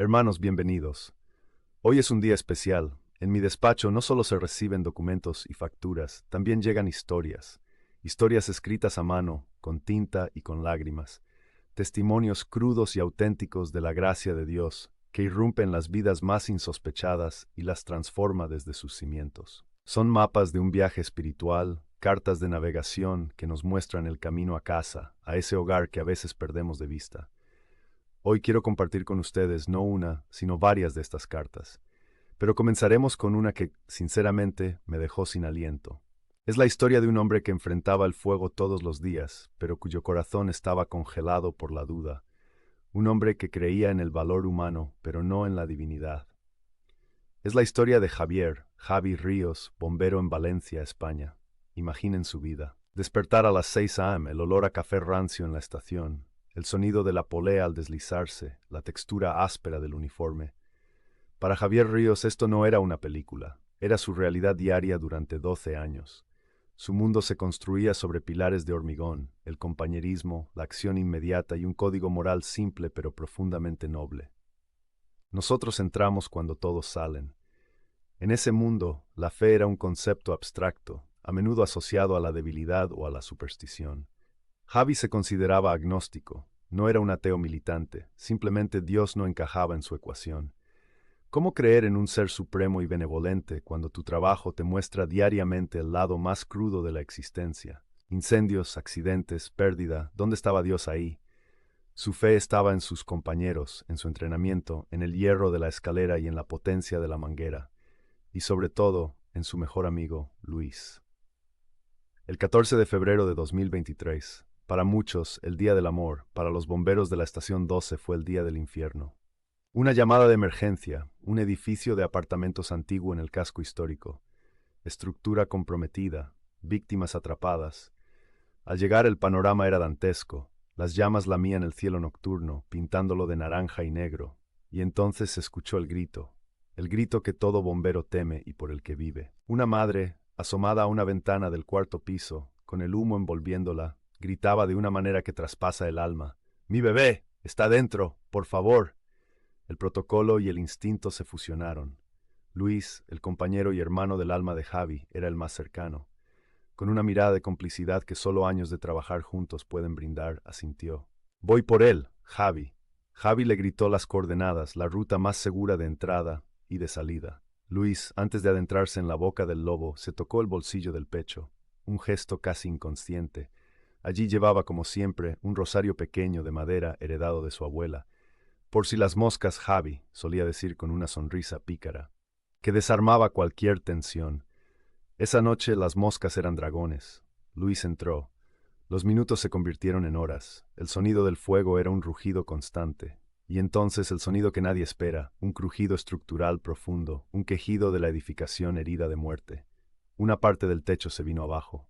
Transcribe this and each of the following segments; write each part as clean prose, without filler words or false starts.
Hermanos, bienvenidos. Hoy es un día especial. En mi despacho no solo se reciben documentos y facturas, también llegan historias. Historias escritas a mano, con tinta y con lágrimas. Testimonios crudos y auténticos de la gracia de Dios, que irrumpen las vidas más insospechadas y las transforma desde sus cimientos. Son mapas de un viaje espiritual, cartas de navegación que nos muestran el camino a casa, a ese hogar que a veces perdemos de vista. Hoy quiero compartir con ustedes no una, sino varias de estas cartas. Pero comenzaremos con una que, sinceramente, me dejó sin aliento. Es la historia de un hombre que enfrentaba el fuego todos los días, pero cuyo corazón estaba congelado por la duda. Un hombre que creía en el valor humano, pero no en la divinidad. Es la historia de Javi Ríos, bombero en Valencia, España. Imaginen su vida. Despertar a las 6 a.m., el olor a café rancio en la estación, el sonido de la polea al deslizarse, la textura áspera del uniforme. Para Javier Ríos esto no era una película, era su realidad diaria durante 12 años. Su mundo se construía sobre pilares de hormigón, el compañerismo, la acción inmediata y un código moral simple pero profundamente noble. Nosotros entramos cuando todos salen. En ese mundo, la fe era un concepto abstracto, a menudo asociado a la debilidad o a la superstición. Javi se consideraba agnóstico, no era un ateo militante, simplemente Dios no encajaba en su ecuación. ¿Cómo creer en un ser supremo y benevolente cuando tu trabajo te muestra diariamente el lado más crudo de la existencia? Incendios, accidentes, pérdida, ¿dónde estaba Dios ahí? Su fe estaba en sus compañeros, en su entrenamiento, en el hierro de la escalera y en la potencia de la manguera. Y sobre todo, en su mejor amigo, Luis. El 14 de febrero de 2023, para muchos, el Día del Amor, para los bomberos de la Estación 12 fue el día del infierno. Una llamada de emergencia, un edificio de apartamentos antiguo en el casco histórico, estructura comprometida, víctimas atrapadas. Al llegar el panorama era dantesco, las llamas lamían el cielo nocturno, pintándolo de naranja y negro, y entonces se escuchó el grito que todo bombero teme y por el que vive. Una madre, asomada a una ventana del cuarto piso, con el humo envolviéndola, gritaba de una manera que traspasa el alma: «¡Mi bebé! ¡Está dentro! ¡Por favor!». El protocolo y el instinto se fusionaron. Luis, el compañero y hermano del alma de Javi, era el más cercano. Con una mirada de complicidad que solo años de trabajar juntos pueden brindar, asintió. «Voy por él, Javi». Javi le gritó las coordenadas, la ruta más segura de entrada y de salida. Luis, antes de adentrarse en la boca del lobo, se tocó el bolsillo del pecho, un gesto casi inconsciente. Allí llevaba, como siempre, un rosario pequeño de madera heredado de su abuela. «Por si las moscas, Javi», solía decir con una sonrisa pícara, que desarmaba cualquier tensión. Esa noche las moscas eran dragones. Luis entró. Los minutos se convirtieron en horas. El sonido del fuego era un rugido constante. Y entonces el sonido que nadie espera, un crujido estructural profundo, un quejido de la edificación herida de muerte. Una parte del techo se vino abajo.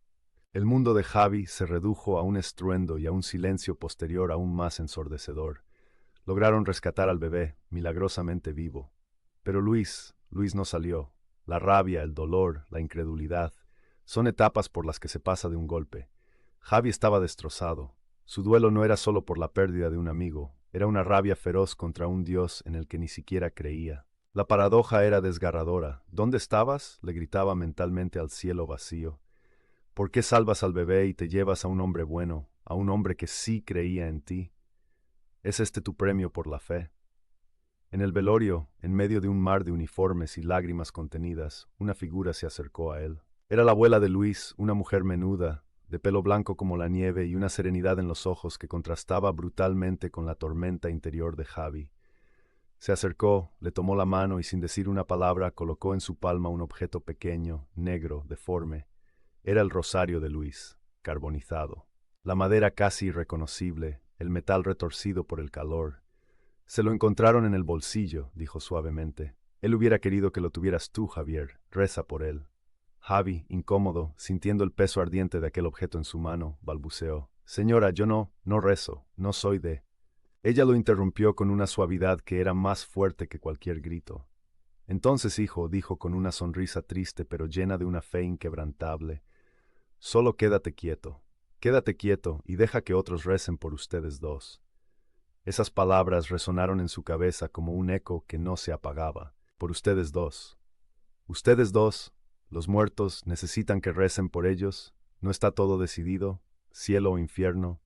El mundo de Javi se redujo a un estruendo y a un silencio posterior aún más ensordecedor. Lograron rescatar al bebé, milagrosamente vivo. Pero Luis no salió. La rabia, el dolor, la incredulidad, son etapas por las que se pasa de un golpe. Javi estaba destrozado. Su duelo no era solo por la pérdida de un amigo, era una rabia feroz contra un Dios en el que ni siquiera creía. La paradoja era desgarradora. «¿Dónde estabas?», le gritaba mentalmente al cielo vacío. «¿Por qué salvas al bebé y te llevas a un hombre bueno, a un hombre que sí creía en ti? ¿Es este tu premio por la fe?». En el velorio, en medio de un mar de uniformes y lágrimas contenidas, una figura se acercó a él. Era la abuela de Luis, una mujer menuda, de pelo blanco como la nieve y una serenidad en los ojos que contrastaba brutalmente con la tormenta interior de Javi. Se acercó, le tomó la mano y sin decir una palabra colocó en su palma un objeto pequeño, negro, deforme. Era el rosario de Luis, carbonizado. La madera casi irreconocible, el metal retorcido por el calor. «Se lo encontraron en el bolsillo», dijo suavemente. «Él hubiera querido que lo tuvieras tú, Javier. Reza por él». Javi, incómodo, sintiendo el peso ardiente de aquel objeto en su mano, balbuceó: «Señora, yo no rezo, no soy de...». Ella lo interrumpió con una suavidad que era más fuerte que cualquier grito. «Entonces, hijo», dijo con una sonrisa triste pero llena de una fe inquebrantable, «solo quédate quieto y deja que otros recen por ustedes dos». Esas palabras resonaron en su cabeza como un eco que no se apagaba. Por ustedes dos. Ustedes dos, los muertos, necesitan que recen por ellos. ¿No está todo decidido? ¿Cielo o infierno?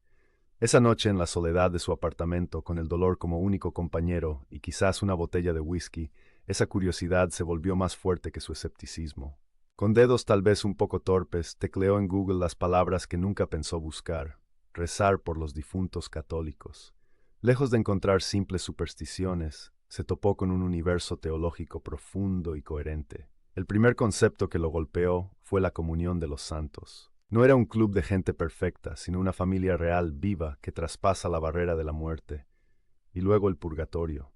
Esa noche en la soledad de su apartamento, con el dolor como único compañero y quizás una botella de whisky, esa curiosidad se volvió más fuerte que su escepticismo. Con dedos tal vez un poco torpes, tecleó en Google las palabras que nunca pensó buscar: rezar por los difuntos católicos. Lejos de encontrar simples supersticiones, se topó con un universo teológico profundo y coherente. El primer concepto que lo golpeó fue la comunión de los santos. No era un club de gente perfecta, sino una familia real viva que traspasa la barrera de la muerte. Y luego el purgatorio.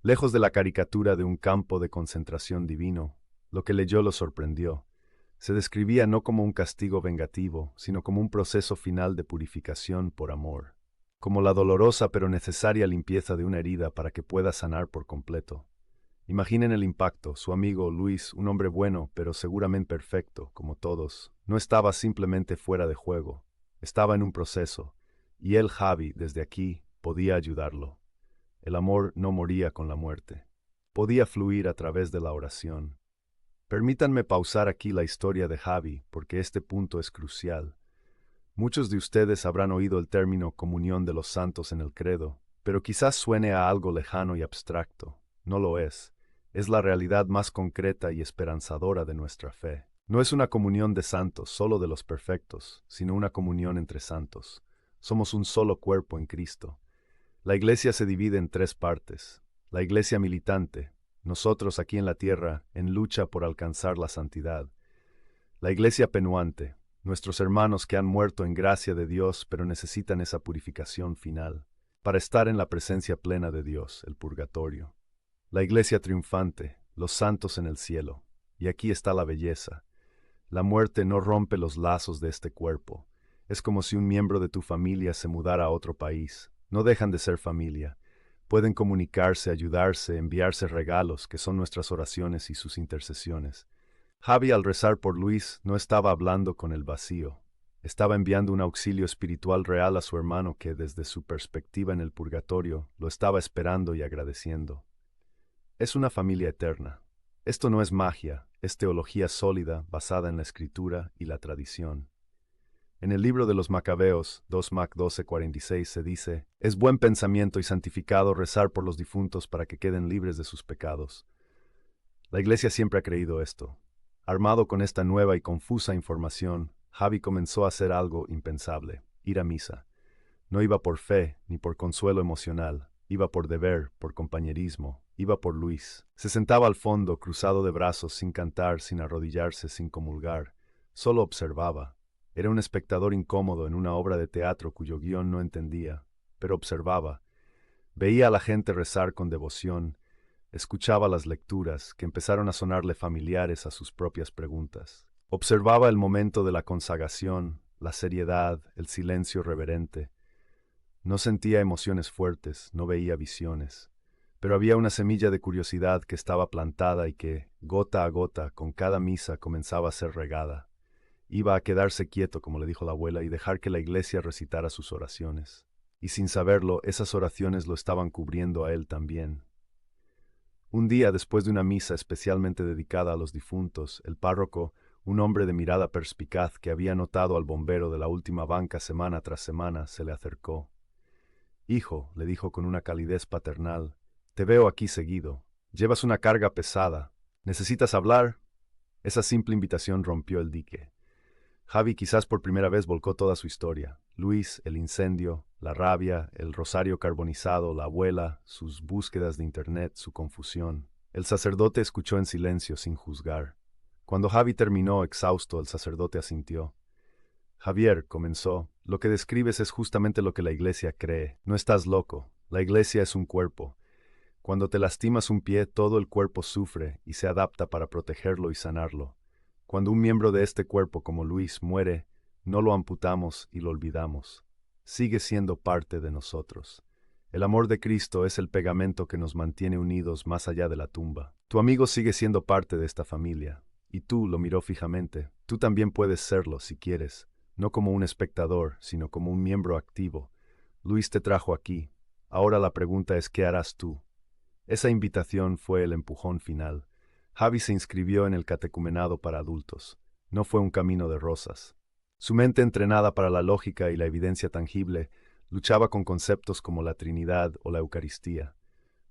Lejos de la caricatura de un campo de concentración divino, lo que leyó lo sorprendió. Se describía no como un castigo vengativo, sino como un proceso final de purificación por amor, como la dolorosa pero necesaria limpieza de una herida para que pueda sanar por completo. Imaginen el impacto. Su amigo Luis, un hombre bueno, pero seguramente perfecto, como todos, no estaba simplemente fuera de juego, estaba en un proceso, y él, Javi, desde aquí, podía ayudarlo. El amor no moría con la muerte. Podía fluir a través de la oración. Permítanme pausar aquí la historia de Javi, porque este punto es crucial. Muchos de ustedes habrán oído el término comunión de los santos en el credo, pero quizás suene a algo lejano y abstracto. No lo es. Es la realidad más concreta y esperanzadora de nuestra fe. No es una comunión de santos, solo de los perfectos, sino una comunión entre santos. Somos un solo cuerpo en Cristo. La Iglesia se divide en tres partes. La Iglesia militante, nosotros aquí en la tierra, en lucha por alcanzar la santidad. La Iglesia penuante, nuestros hermanos que han muerto en gracia de Dios, pero necesitan esa purificación final, para estar en la presencia plena de Dios, el purgatorio. La Iglesia triunfante, los santos en el cielo. Y aquí está la belleza. La muerte no rompe los lazos de este cuerpo. Es como si un miembro de tu familia se mudara a otro país. No dejan de ser familia. Pueden comunicarse, ayudarse, enviarse regalos, que son nuestras oraciones y sus intercesiones. Javi, al rezar por Luis, no estaba hablando con el vacío. Estaba enviando un auxilio espiritual real a su hermano que, desde su perspectiva en el purgatorio, lo estaba esperando y agradeciendo. Es una familia eterna. Esto no es magia, es teología sólida basada en la escritura y la tradición. En el libro de los Macabeos, 2 Mac 12:46 se dice: es buen pensamiento y santificado rezar por los difuntos para que queden libres de sus pecados. La Iglesia siempre ha creído esto. Armado con esta nueva y confusa información, Javi comenzó a hacer algo impensable: ir a misa. No iba por fe ni por consuelo emocional, iba por deber, por compañerismo, iba por Luis. Se sentaba al fondo, cruzado de brazos, sin cantar, sin arrodillarse, sin comulgar. Solo observaba. Era un espectador incómodo en una obra de teatro cuyo guión no entendía, pero observaba. Veía a la gente rezar con devoción, escuchaba las lecturas, que empezaron a sonarle familiares a sus propias preguntas. Observaba el momento de la consagración, la seriedad, el silencio reverente. No sentía emociones fuertes, no veía visiones, pero había una semilla de curiosidad que estaba plantada y que, gota a gota, con cada misa comenzaba a ser regada. Iba a quedarse quieto, como le dijo la abuela, y dejar que la iglesia recitara sus oraciones. Y sin saberlo, esas oraciones lo estaban cubriendo a él también. Un día, después de una misa especialmente dedicada a los difuntos, el párroco, un hombre de mirada perspicaz que había notado al bombero de la última banca semana tras semana, se le acercó. «Hijo», le dijo con una calidez paternal, «te veo aquí seguido. Llevas una carga pesada. ¿Necesitas hablar?» Esa simple invitación rompió el dique. Javi quizás por primera vez volcó toda su historia. Luis, el incendio, la rabia, el rosario carbonizado, la abuela, sus búsquedas de internet, su confusión. El sacerdote escuchó en silencio, sin juzgar. Cuando Javi terminó, exhausto, el sacerdote asintió. «Javier», comenzó, «lo que describes es justamente lo que la iglesia cree. No estás loco. La iglesia es un cuerpo. Cuando te lastimas un pie, todo el cuerpo sufre y se adapta para protegerlo y sanarlo. Cuando un miembro de este cuerpo, como Luis, muere, no lo amputamos y lo olvidamos. Sigue siendo parte de nosotros. El amor de Cristo es el pegamento que nos mantiene unidos más allá de la tumba. Tu amigo sigue siendo parte de esta familia. Y tú», lo miró fijamente, «tú también puedes serlo si quieres. No como un espectador, sino como un miembro activo. Luis te trajo aquí. Ahora la pregunta es ¿qué harás tú? Esa invitación fue el empujón final. Javi se inscribió en el catecumenado para adultos. No fue un camino de rosas. Su mente entrenada para la lógica y la evidencia tangible luchaba con conceptos como la Trinidad o la Eucaristía.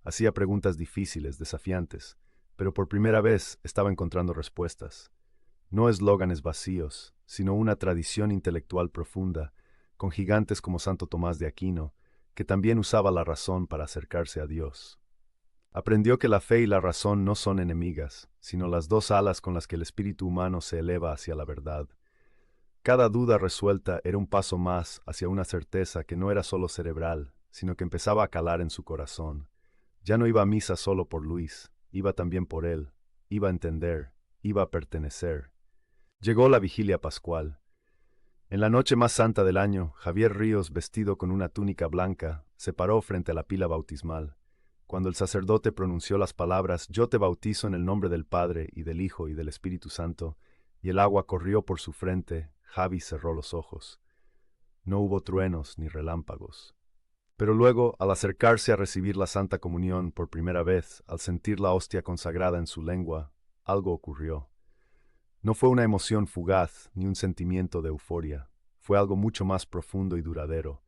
Hacía preguntas difíciles, desafiantes, pero por primera vez estaba encontrando respuestas. No eslóganes vacíos, sino una tradición intelectual profunda, con gigantes como Santo Tomás de Aquino, que también usaba la razón para acercarse a Dios. Aprendió que la fe y la razón no son enemigas, sino las dos alas con las que el espíritu humano se eleva hacia la verdad. Cada duda resuelta era un paso más hacia una certeza que no era solo cerebral, sino que empezaba a calar en su corazón. Ya no iba a misa solo por Luis, iba también por él, iba a entender, iba a pertenecer. Llegó la vigilia pascual. En la noche más santa del año, Javier Ríos, vestido con una túnica blanca, se paró frente a la pila bautismal. Cuando el sacerdote pronunció las palabras «Yo te bautizo en el nombre del Padre, y del Hijo, y del Espíritu Santo», y el agua corrió por su frente, Javi cerró los ojos. No hubo truenos ni relámpagos. Pero luego, al acercarse a recibir la Santa Comunión por primera vez, al sentir la hostia consagrada en su lengua, algo ocurrió. No fue una emoción fugaz ni un sentimiento de euforia, fue algo mucho más profundo y duradero,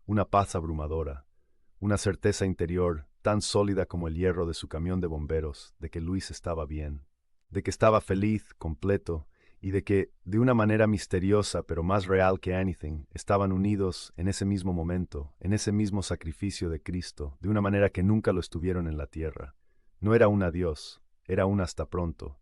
una paz abrumadora, una certeza interior tan sólida como el hierro de su camión de bomberos de que Luis estaba bien, de que estaba feliz, completo, y de que, de una manera misteriosa pero más real que anything, estaban unidos en ese mismo momento, en ese mismo sacrificio de Cristo, de una manera que nunca lo estuvieron en la tierra. No era un adiós, era un hasta pronto.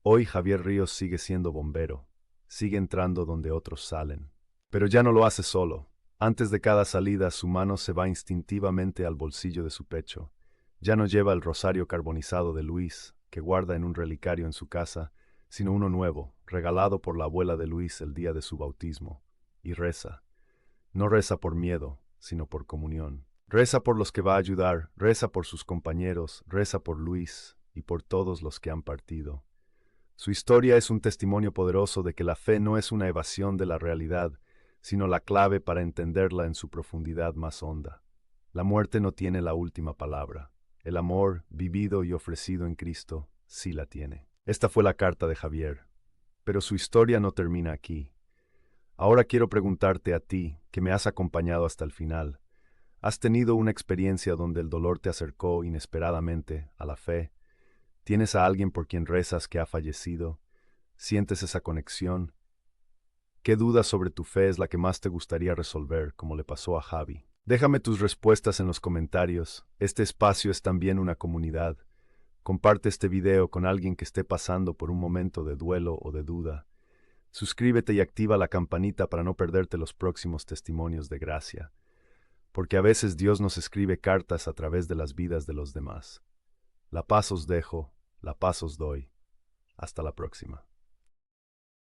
Hoy Javier Ríos sigue siendo bombero, sigue entrando donde otros salen. Pero ya no lo hace solo. Antes de cada salida su mano se va instintivamente al bolsillo de su pecho. Ya no lleva el rosario carbonizado de Luis, que guarda en un relicario en su casa, sino uno nuevo, regalado por la abuela de Luis el día de su bautismo. Y reza. No reza por miedo, sino por comunión. Reza por los que va a ayudar, reza por sus compañeros, reza por Luis y por todos los que han partido. Su historia es un testimonio poderoso de que la fe no es una evasión de la realidad, sino la clave para entenderla en su profundidad más honda. La muerte no tiene la última palabra. El amor, vivido y ofrecido en Cristo, sí la tiene. Esta fue la carta de Javier. Pero su historia no termina aquí. Ahora quiero preguntarte a ti, que me has acompañado hasta el final. ¿Has tenido una experiencia donde el dolor te acercó inesperadamente a la fe? ¿Tienes a alguien por quien rezas que ha fallecido? ¿Sientes esa conexión? ¿Qué duda sobre tu fe es la que más te gustaría resolver, como le pasó a Javi? Déjame tus respuestas en los comentarios. Este espacio es también una comunidad. Comparte este video con alguien que esté pasando por un momento de duelo o de duda. Suscríbete y activa la campanita para no perderte los próximos testimonios de gracia. Porque a veces Dios nos escribe cartas a través de las vidas de los demás. La paz os dejo, la paz os doy. Hasta la próxima.